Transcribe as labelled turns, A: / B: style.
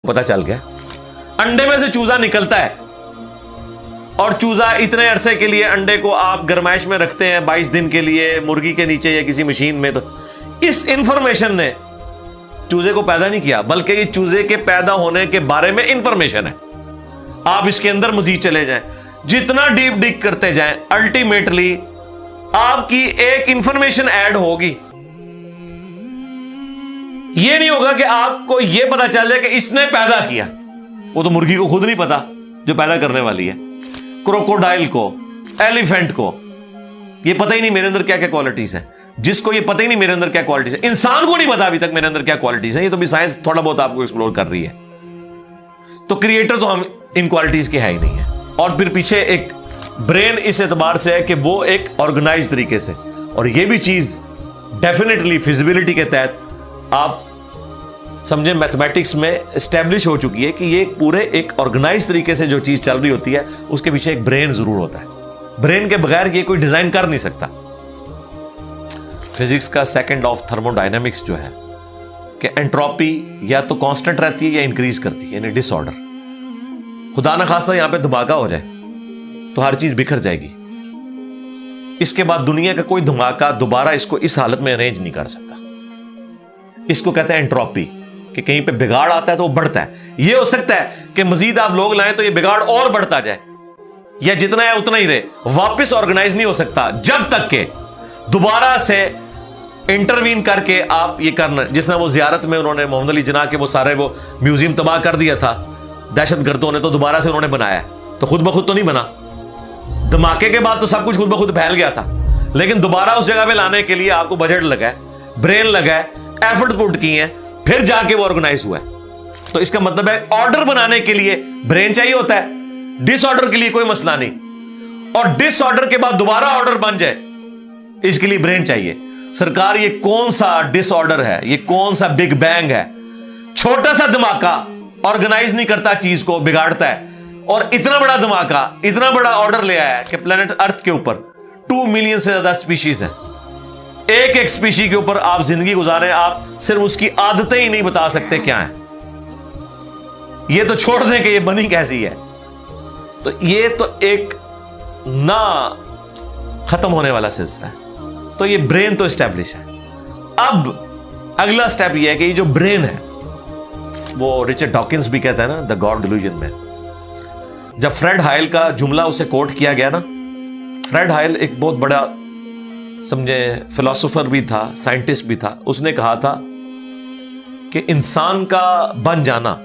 A: پتہ چل گیا انڈے میں سے چوزا نکلتا ہے اور چوزا اتنے عرصے کے لیے انڈے کو آپ گرمائش میں رکھتے ہیں 22 دن کے لیے مرغی کے نیچے یا کسی مشین میں. تو اس انفارمیشن نے چوزے کو پیدا نہیں کیا بلکہ یہ چوزے کے پیدا ہونے کے بارے میں انفارمیشن ہے. آپ اس کے اندر مزید چلے جائیں, جتنا ڈیپ ڈگ کرتے جائیں, الٹیمیٹلی آپ کی ایک انفارمیشن ایڈ ہوگی. یہ نہیں ہوگا کہ آپ کو یہ پتا چل جائے کہ اس نے پیدا کیا. وہ تو مرغی کو خود نہیں پتا جو پیدا کرنے والی ہے, کروکوڈائل کو, ایلیفینٹ کو یہ پتہ ہی نہیں میرے اندر کیا کیا کوالٹیز ہیں. جس کو یہ پتہ ہی نہیں میرے اندر کیا کوالٹیز ہیں, انسان کو نہیں پتا ابھی تک میرے اندر کیا کوالٹیز ہیں. یہ تو بھی سائنس تھوڑا بہت آپ کو ایکسپلور کر رہی ہے. تو کریٹر تو ہم ان کوالٹیز کے ہے ہی نہیں ہے. اور پھر پیچھے ایک برین اس اعتبار سے ہے کہ وہ ایک آرگنائز طریقے سے, اور یہ بھی چیز ڈیفینیٹلی فیزیبلٹی کے تحت آپ سمجھیں میتھمیٹکس میں اسٹیبلش ہو چکی ہے کہ یہ پورے ایک آرگنائز طریقے سے جو چیز چل رہی ہوتی ہے اس کے پیچھے ایک برین ضرور ہوتا ہے. برین کے بغیر یہ کوئی ڈیزائن کر نہیں سکتا. فزکس کا سیکنڈ آف تھرمو ڈائنامکس جو ہے کہ انٹروپی یا تو کانسٹنٹ رہتی ہے یا انکریز کرتی ہے, یعنی ڈس آرڈر. خدا نہ خواستہ یہاں پہ دھماکہ ہو جائے تو ہر چیز بکھر جائے گی. اس کے بعد دنیا کا کوئی دھماکہ دوبارہ اس کو اس حالت میں ارینج نہیں کر سکتا. اس کو کہتے ہیں انٹروپی, کہ کہیں پہ بگاڑ آتا ہے تو وہ بڑھتا ہے. یہ ہو سکتا ہے کہ مزید آپ لوگ لائیں تو یہ بگاڑ اور بڑھتا جائے, یا جتنا ہے اتنا ہی رہے, واپس آرگنائز نہیں ہو سکتا جب تک کہ دوبارہ سے انٹروین کر کے آپ یہ کرنا. جس طرح وہ زیارت میں انہوں نے محمد علی جناح کے وہ سارے وہ میوزیم تباہ کر دیا تھا دہشت گردوں نے, تو دوبارہ سے انہوں نے بنایا ہے. تو خود بخود تو نہیں بنا, دھماکے کے بعد تو سب کچھ خود بخود پھیل گیا تھا, لیکن دوبارہ اس جگہ پہ لانے کے لیے آپ کو بجٹ لگا ہے, برین لگا ہے, ایفرٹ پٹ کی ہیں, پھر جا کے وہ آرگنائز ہوا ہے. تو اس کا مطلب ہے آرڈر بنانے کے لیے برین چاہیے ہوتا ہے, ڈس آرڈر کے لیے کوئی مسئلہ نہیں. اور ڈس آرڈر کے بعد دوبارہ آرڈر بن جائے اس کے لیے برین چاہیے. سرکار یہ کون سا ڈس آرڈر ہے, یہ کون سا بگ بینگ ہے؟ چھوٹا سا دھماکہ آرگنائز نہیں کرتا, چیز کو بگاڑتا ہے. اور اتنا بڑا دھماکہ اتنا بڑا آرڈر لے آیا ہے کہ پلانٹ ارتھ کے اوپر 2 ملین سے زیادہ سپیشیز ہیں. ایک ایک سپیشی کے اوپر آپ زندگی گزاریں, آپ صرف اس کی عادتیں ہی نہیں بتا سکتے کیا ہیں. یہ تو چھوڑ دیں کہ یہ بنی کیسی ہے. تو یہ تو ایک نہ ختم ہونے والا سلسلہ ہے. تو یہ برین تو اسٹیبلش ہے. اب اگلا سٹیپ یہ ہے کہ یہ جو برین ہے وہ رچرڈ ڈاکنز بھی کہتا ہے نا دا گاڈ ڈیلوژن میں, جب فریڈ ہائل کا جملہ اسے کوٹ کیا گیا نا, فریڈ ہائل ایک بہت بڑا سمجھے فلاسفر بھی تھا, سائنٹسٹ بھی تھا. اس نے کہا تھا کہ انسان کا بن جانا